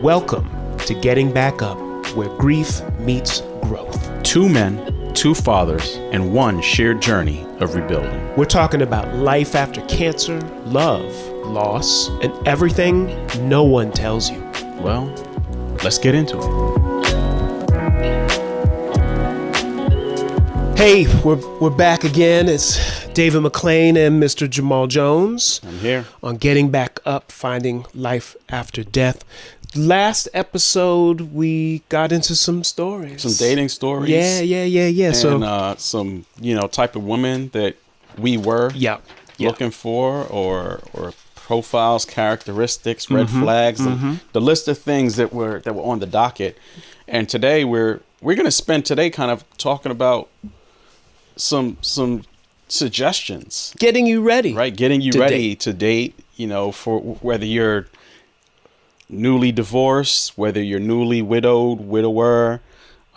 Welcome to Getting Back Up, where grief meets growth. Two men, two fathers, and one shared journey of rebuilding. We're talking about life after cancer, love, loss, and everything no one tells you. Well, let's get into it. Hey, we're back again. It's David McClain and Mr. Jamal Jones. I'm here. On Getting Back Up, Finding Life After Death. Last episode, we got into some stories. Some dating stories. Yeah. And So some, type of women that we were looking for or profiles, characteristics, red flags, the list of things that were on the docket. And today we're going to spend today kind of talking about some suggestions. Getting you ready. Right, getting you ready to date, for whether you're newly divorced, whether you're newly widowed, widower,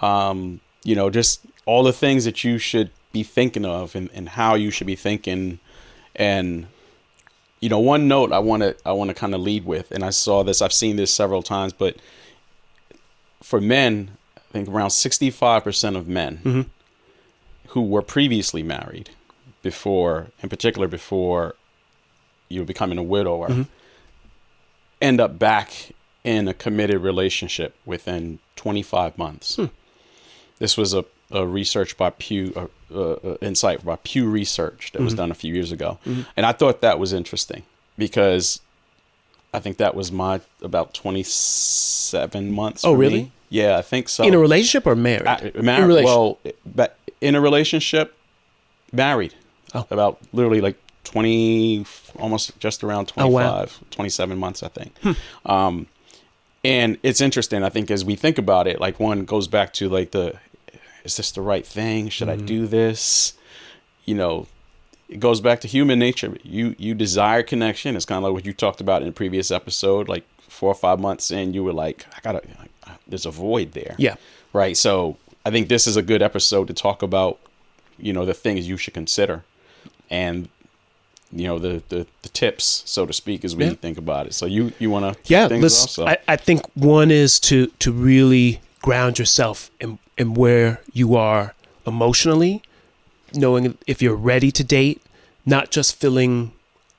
just all the things that you should be thinking of and how you should be thinking. And, one note I want to kind of lead with, and I've seen this several times, but for men, I think around 65% of men who were previously married before you becoming a widower, end up back in a committed relationship within 25 months. This was a research by Pew, insight by Pew Research that was done a few years ago. And I thought that was interesting because I think that was about 27 months. Oh, for really? Me. Yeah, I think so. In a relationship or married? But in a relationship, married. Oh. About literally like 20, almost just around 25, 27 months, I think. And it's interesting, I think, as we think about it, like one goes back to like is this the right thing? Should I do this? It goes back to human nature. You desire connection. It's kind of like what you talked about in a previous episode, like 4 or 5 months in, you were like, there's a void there. Yeah. Right. So I think this is a good episode to talk about, the things you should consider and, the tips, so to speak, as we think about it. So you want to? Yeah. I think one is to really ground yourself in where you are emotionally, knowing if you're ready to date, not just filling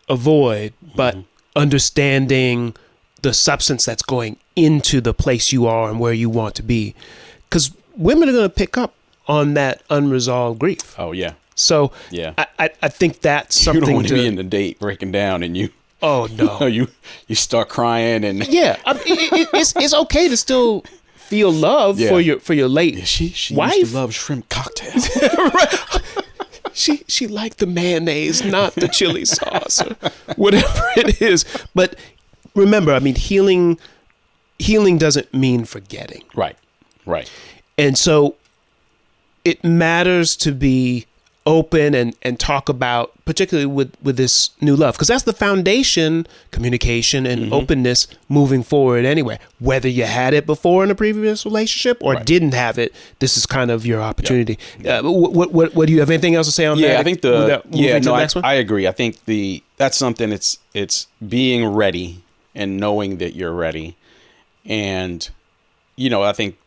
a void, but understanding the substance that's going into the place you are and where you want to be. Because women are going to pick up on that unresolved grief. Oh, yeah. So yeah, I think that's something. You don't want to be in the date breaking down and you. Oh, no. you start crying and. Yeah. It's okay to still feel love for your late she wife. Used to love shrimp cocktails. Right. She liked the mayonnaise, not the chili sauce or whatever it is. But remember, healing doesn't mean forgetting. Right. And so it matters to be open and talk about, particularly with this new love, because that's the foundation, communication and openness moving forward anyway. Whether you had it before in a previous relationship or didn't have it, this is kind of your opportunity. Yep. What do you have anything else to say on that? Yeah, I think I agree. I think that's something. It's being ready and knowing that you're ready, and I think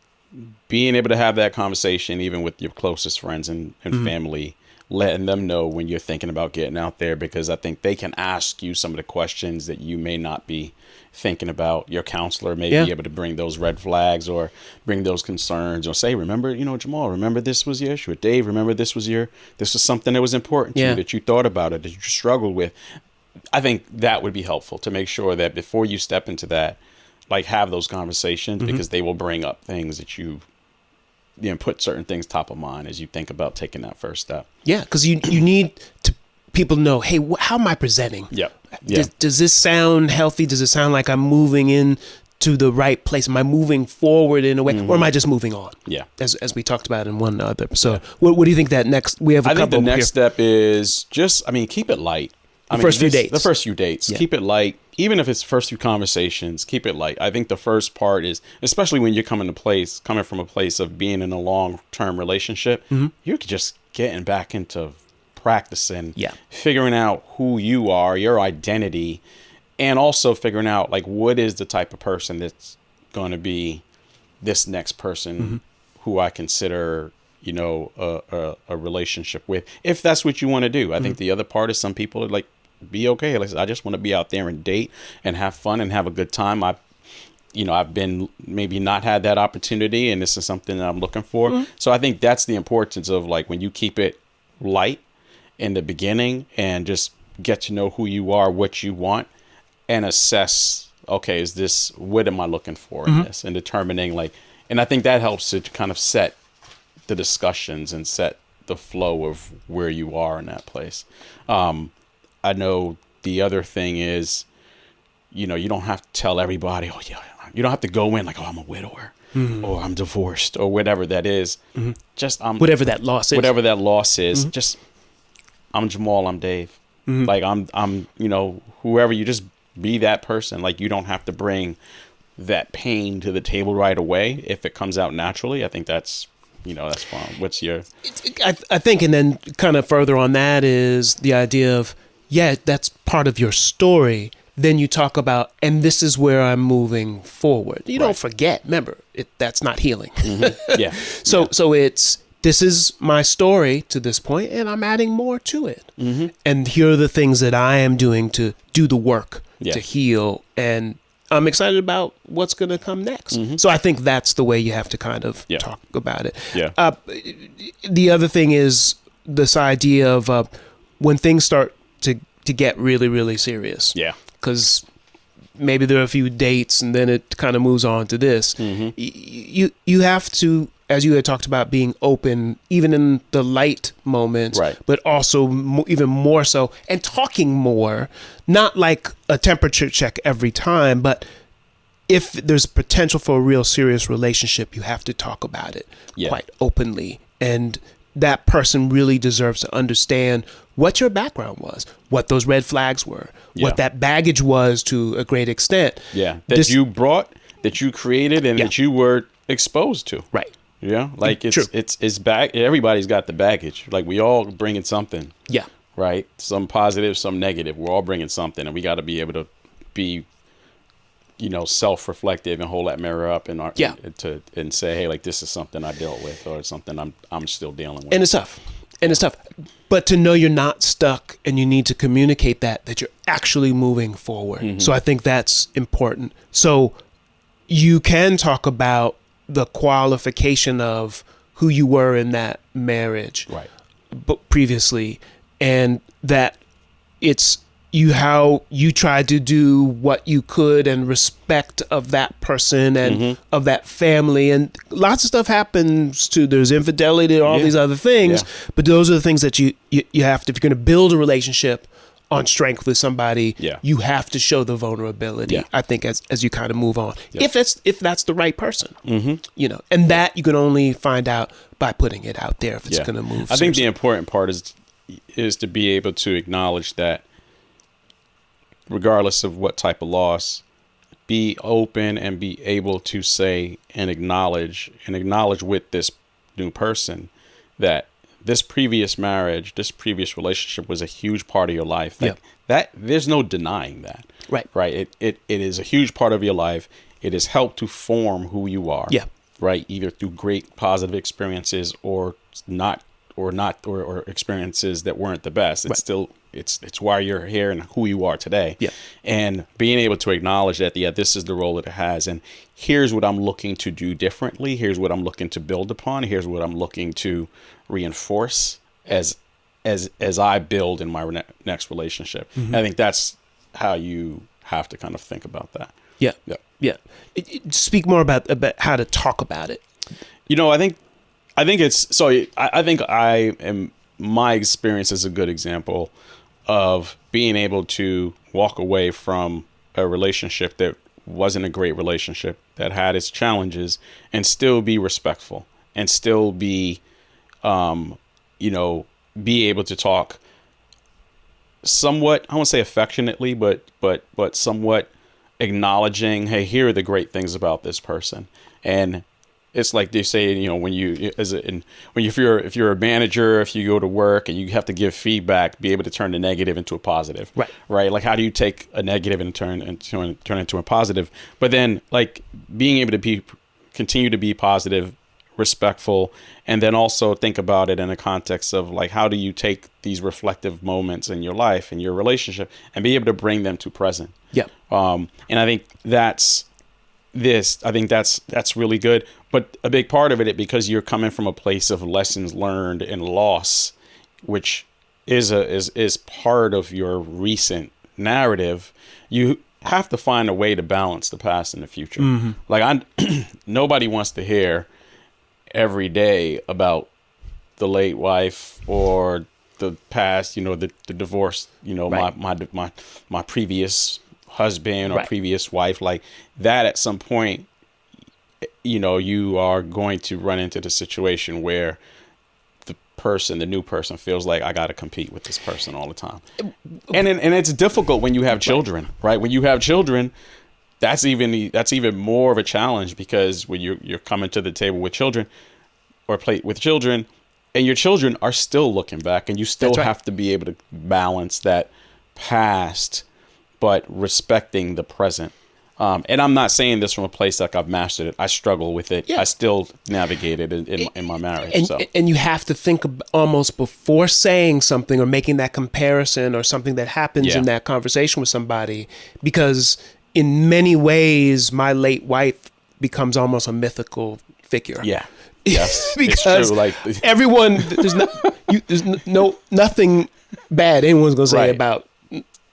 being able to have that conversation even with your closest friends and family, letting them know when you're thinking about getting out there, because I think they can ask you some of the questions that you may not be thinking about. Your counselor may be able to bring those red flags or bring those concerns or say, remember, Jamal, remember this was your issue. Dave, remember this was something that was important to you, that you thought about it, that you struggled with. I think that would be helpful to make sure that before you step into that, like have those conversations, because they will bring up things that you put certain things top of mind as you think about taking that first step. Yeah, because you need people to know, hey, how am I presenting? Yep. Does this sound healthy? Does it sound like I'm moving in to the right place? Am I moving forward in a way, or am I just moving on? Yeah. As we talked about in one other episode. What do you think that next? We have a couple. I think the next step is just, keep it light. The first few dates. Keep it light. Even if it's first few conversations, keep it light. I think the first part is, especially when you're coming from a place of being in a long-term relationship, you're just getting back into practicing, figuring out who you are, your identity, and also figuring out like what is the type of person that's going to be this next person who I consider, you know, a relationship with, if that's what you want to do. I think the other part is some people are like, be okay. Like, I just want to be out there and date and have fun and have a good time. I've been maybe not had that opportunity, and this is something that I'm looking for. So I think that's the importance of, like, when you keep it light in the beginning and just get to know who you are, what you want, and assess, okay, what am I looking for in this, and determining, like, and I think that helps to kind of set the discussions and set the flow of where you are in that place. I know the other thing is, you know, you don't have to tell everybody, oh yeah, you don't have to go in like, oh, I'm a widower or I'm divorced or whatever that is. Just whatever that loss is. Just I'm Jamal, I'm Dave. Like I'm, you know, whoever, you just be that person. Like, you don't have to bring that pain to the table right away. If it comes out naturally, I think that's, you know, that's fine. What's your? I think, and then kind of further on that is the idea of, yeah, that's part of your story. Then you talk about, and this is where I'm moving forward. You don't forget. Remember, that's not healing. Yeah. So it's, this is my story to this point, and I'm adding more to it. And here are the things that I am doing to do the work to heal, and I'm excited about what's going to come next. So I think that's the way you have to kind of talk about it. Yeah. The other thing is this idea of when things start to get really, really serious. Yeah. Because maybe there are a few dates and then it kind of moves on to this. You have to, as you had talked about, being open even in the light moments, but also even more so, and talking more, not like a temperature check every time, but if there's potential for a real serious relationship, you have to talk about it quite openly. And that person really deserves to understand what your background was, what those red flags were, what that baggage was to a great extent. That you brought, that you created, and that you were exposed to. Right. Yeah. Like it's back. Everybody's got the baggage. Like, we all bringing something. Yeah. Right. Some positive, some negative. We're all bringing something, and we got to be able to be, you know, self-reflective and hold that mirror up and and say, hey, like, this is something I dealt with, or something I'm still dealing with. And it's tough. But to know you're not stuck, and you need to communicate that you're actually moving forward. So I think that's important. So you can talk about the qualification of who you were in that marriage, but previously, and that it's how you tried to do what you could in respect of that person and of that family, and lots of stuff happens too. There's infidelity, all these other things, but those are the things that you have to, if you're going to build a relationship on strength with somebody, you have to show the vulnerability. I think as you kind of move on, if that's the right person, you know, and that you can only find out by putting it out there if it's going to move. I think the important part is to be able to acknowledge that, regardless of what type of loss, be open and be able to say and acknowledge with this new person that this previous marriage, this previous relationship was a huge part of your life. That there's no denying that. Right. It is a huge part of your life. It has helped to form who you are. Right. Either through great positive experiences or experiences that weren't the best. It's still, it's why you're here and who you are today. And being able to acknowledge that, this is the role that it has. And here's what I'm looking to do differently. Here's what I'm looking to build upon. Here's what I'm looking to reinforce as I build in my next relationship. And I think that's how you have to kind of think about that. Speak more about how to talk about it. You know, I think it's, so I think my experience is a good example of being able to walk away from a relationship that wasn't a great relationship, that had its challenges, and still be respectful and still be, you know, be able to talk somewhat, I won't say affectionately, but somewhat acknowledging, hey, here are the great things about this person. And it's like they say, you know, when you if you're a manager, if you go to work and you have to give feedback, be able to turn the negative into a positive, right? Like, how do you take a negative and turn into a positive? But then, like, being able to continue to be positive, respectful, and then also think about it in the context of, like, how do you take these reflective moments in your life and your relationship and be able to bring them to present? And I think that's really good. But a big part of it, because you're coming from a place of lessons learned and loss, which is part of your recent narrative, you have to find a way to balance the past and the future. Like, nobody wants to hear every day about the late wife or the past, you know, the divorce, you know, my previous husband or previous wife. Like that, at some point, you know, you are going to run into the situation where the new person feels like, I got to compete with this person all the time. And it's difficult when you have children, right? When you have children, that's even more of a challenge, because when you're coming to the table with children or play with children, and your children are still looking back, and you still have to be able to balance that past, but respecting the present. And I'm not saying this from a place like I've mastered it. I struggle with it. I still navigate it in my marriage. And you have to think almost before saying something or making that comparison or something that happens in that conversation with somebody, because in many ways, my late wife becomes almost a mythical figure. Yeah. Yes. Because it's true. Like everyone, there's nothing bad anyone's going to say about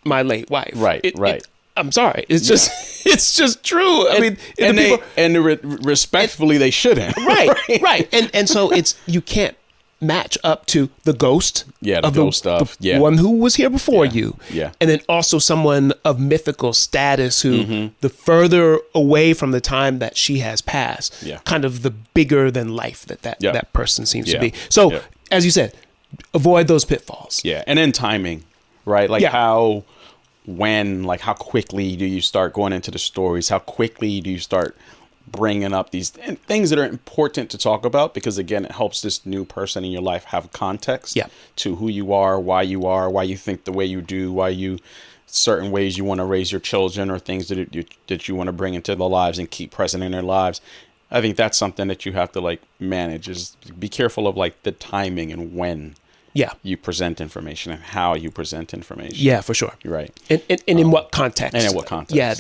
my late wife. Right. I'm sorry. It's just true. I mean, respectfully, they shouldn't. Right. And so you can't match up to the ghost. The one who was here before you. Yeah. And then also someone of mythical status who the further away from the time that she has passed, kind of the bigger than life that person seems to be. So as you said, avoid those pitfalls. Yeah. And then timing, right? Like how quickly do you start going into the stories? How quickly do you start bringing up these things that are important to talk about? Because again, it helps this new person in your life have context to who you are, why you think the way you do, certain ways you want to raise your children, or things that you want to bring into their lives and keep present in their lives. I think that's something that you have to like manage, is be careful of like the timing and when you present information and how you present information. Yeah, for sure. You're right. And in what context? And in what context? Yeah,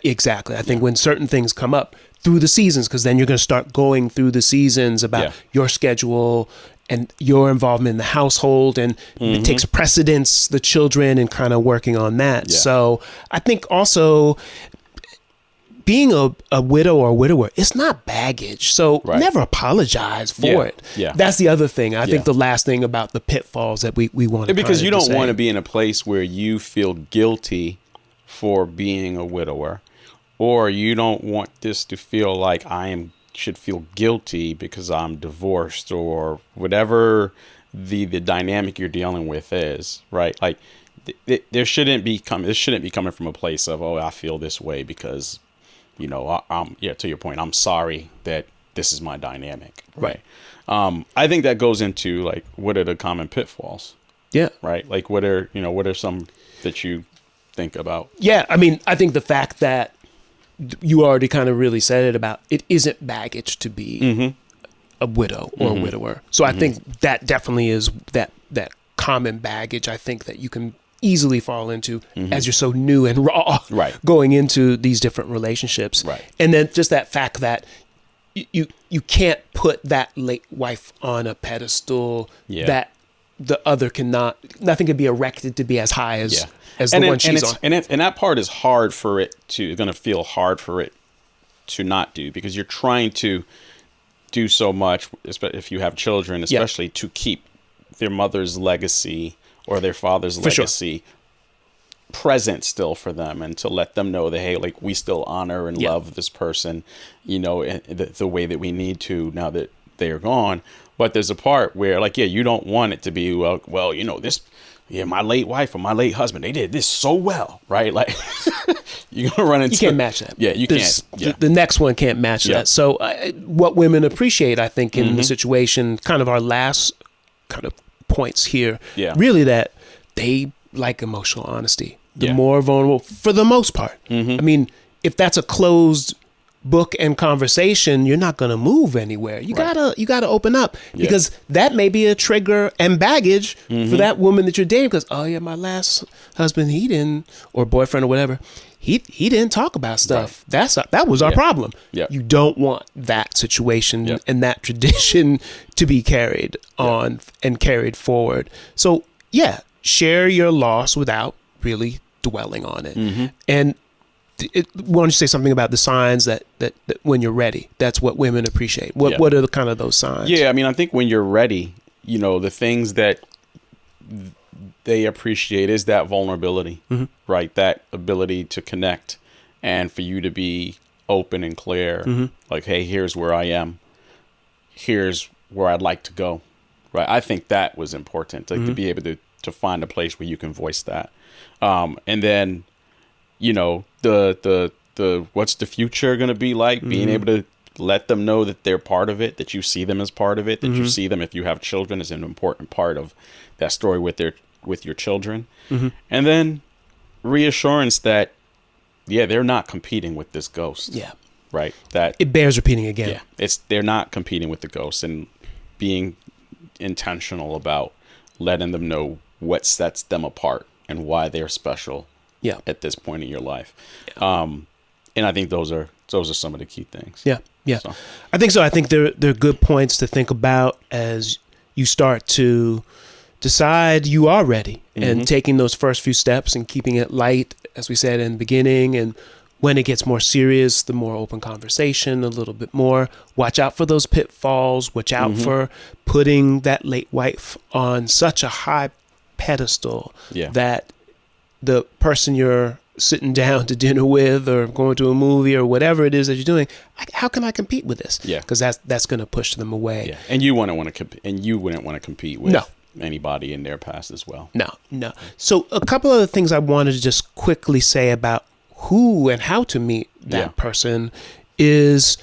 exactly. I think when certain things come up through the seasons, because then you're going to start going through the seasons about your schedule and your involvement in the household, and it takes precedence, the children, and kind of working on that. Yeah. So I think also being a widow or a widower, it's not baggage. So never apologize for it. Yeah. That's the other thing. I think the last thing about the pitfalls that we want to because you don't want to be in a place where you feel guilty for being a widower, or you don't want this to feel like should feel guilty because I'm divorced, or whatever the dynamic you're dealing with is, right? Like this shouldn't be coming from a place of, I feel this way because, you know, to your point, I'm sorry that this is my dynamic. Right. I think that goes into like, what are the common pitfalls? Yeah. Right. Like what are some that you think about? Yeah. I mean, I think the fact that you already kind of really said it about, it isn't baggage to be a widow or a widower. So I think that definitely is that common baggage, I think, that you can easily fall into as you're so new and raw going into these different relationships. Right. And then just that fact that you can't put that late wife on a pedestal that the other nothing can be erected to be as high as the one she's on. And that part is going to feel hard for it to not do, because you're trying to do so much, if you have children, especially to keep their mother's legacy or their father's legacy present still for them, and to let them know that, hey, like, we still honor and love this person, you know, the way that we need to now that they're gone. But there's a part where, like, you don't want it to be, well, you know, this yeah, my late wife or my late husband, they did this so well, right? Like you're gonna run into. You can't match that. Yeah, you can't. Yeah. The next one can't match that. So what women appreciate, I think, in the situation, kind of our last kind of points here, really that they like emotional honesty. The more vulnerable, for the most part. I mean, if that's a closed book and conversation, you're not going to move anywhere. You gotta open up, because that may be a trigger and baggage for that woman that you're dating. Because, oh yeah, my last husband, he didn't, or boyfriend or whatever, he didn't talk about stuff. That was our problem. You don't want that situation and that tradition to be carried on and carried forward. So share your loss without really dwelling on it. And why don't you say something about the signs that when you're ready, that's what women appreciate. What are the kind of those signs? Yeah, I mean, I think when you're ready, the things that they appreciate is that vulnerability, right? That ability to connect and for you to be open and clear. Like, hey, here's where I am. Here's where I'd like to go, right? I think that was important, like to be able to find a place where you can voice that. And then, the what's the future going to be like? Being able to let them know that they're part of it, that you see them as part of it, that you see them, if you have children, is an important part of that story with your children. And then reassurance that, they're not competing with this ghost. Yeah. Right. That it bears repeating again. Yeah. They're not competing with the ghost, and being intentional about letting them know what sets them apart and why they're special at this point in your life. And I think those are some of the key things. So. I think so. I think they're good points to think about as you start to decide you are ready, and taking those first few steps and keeping it light, as we said in the beginning. And when it gets more serious, the more open conversation, a little bit more. Watch out for those pitfalls. Watch out for putting that late wife on such a high pedestal that the person you're sitting down to dinner with or going to a movie or whatever it is that you're doing, how can I compete with this? Because that's going to push them away. And you wouldn't want to compete with anybody in their past as well. No. So a couple of things I wanted to just quickly say about who and how to meet that person is,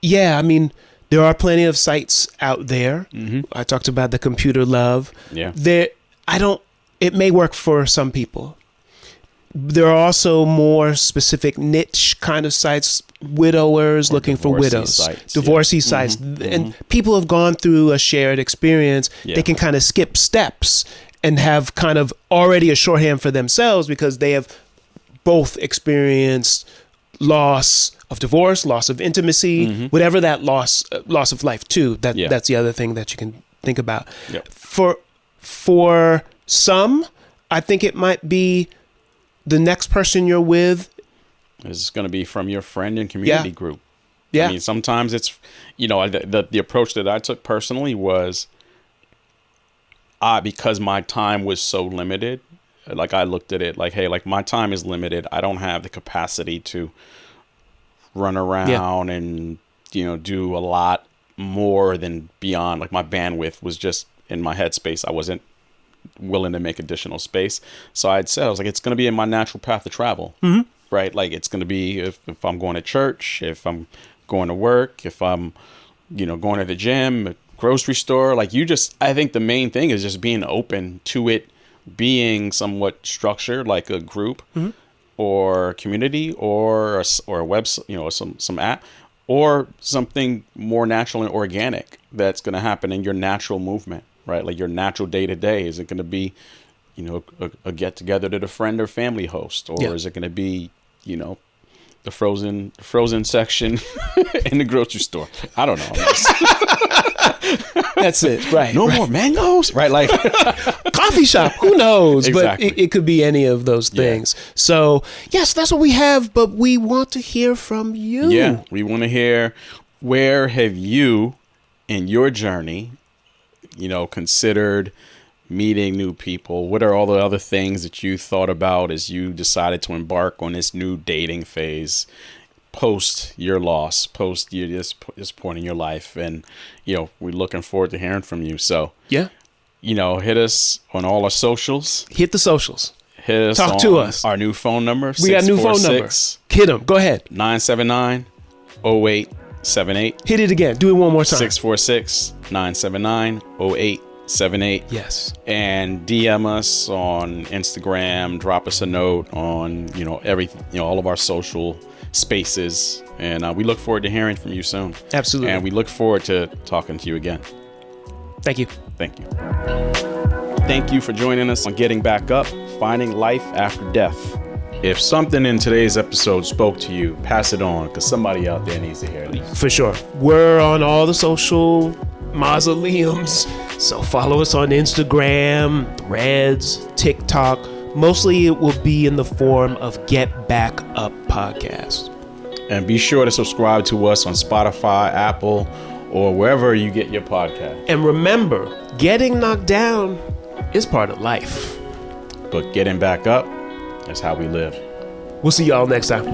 I mean, there are plenty of sites out there. I talked about the computer love. It may work for some people. There are also more specific niche kind of sites, widowers looking for widows, divorcee sites. And people have gone through a shared experience. They can kind of skip steps and have kind of already a shorthand for themselves, because they have both experienced loss of divorce, loss of intimacy, whatever that loss of life too. That's the other thing that you can think about. For some, I think it might be the next person you're with is going to be from your friend and community group. I mean, sometimes it's, the approach that I took personally was, because my time was so limited, like I looked at it like, hey, like my time is limited. I don't have the capacity to run around and, do a lot more than beyond, like my bandwidth was just in my headspace. I wasn't willing to make additional space. So I was like, it's going to be in my natural path to travel, right? Like it's going to be if I'm going to church, if I'm going to work, if I'm, going to the gym, grocery store, like I think the main thing is just being open to it being somewhat structured, like a group or community or a website, some app, or something more natural and organic that's going to happen in your natural movement. Right, like your natural day to day. Is it going to be, a get together that a friend or family host, or is it going to be, the frozen section in the grocery store? I don't know. That's it, right? No more mangoes, right? Like coffee shop. Who knows? Exactly. But it could be any of those things. So yes, that's what we have. But we want to hear from you. Yeah, we want to hear, where have you in your journey, considered meeting new people? What are all the other things that you thought about as you decided to embark on this new dating phase post your loss, post this point in your life? And, we're looking forward to hearing from you. So hit us on all our socials. Hit the socials. Hit us. Talk to us. Our new phone number. We got a new phone number. Hit them. Go ahead. 979-0878. Hit it again. Do it one more time. 646-979-0878. Yes. And DM us on Instagram. Drop us a note on everything. All of our social spaces. And we look forward to hearing from you soon. Absolutely. And we look forward to talking to you again. Thank you. Thank you. Thank you for joining us on Getting Back Up, Finding Life After Death. If something in today's episode spoke to you, pass it on, because somebody out there needs to hear it. For sure. We're on all the social mausoleums. So follow us on Instagram, Threads, TikTok. Mostly it will be in the form of Get Back Up Podcast. And be sure to subscribe to us on Spotify, Apple, or wherever you get your podcast. And remember, getting knocked down is part of life. But getting back up is how we live. We'll see y'all next time.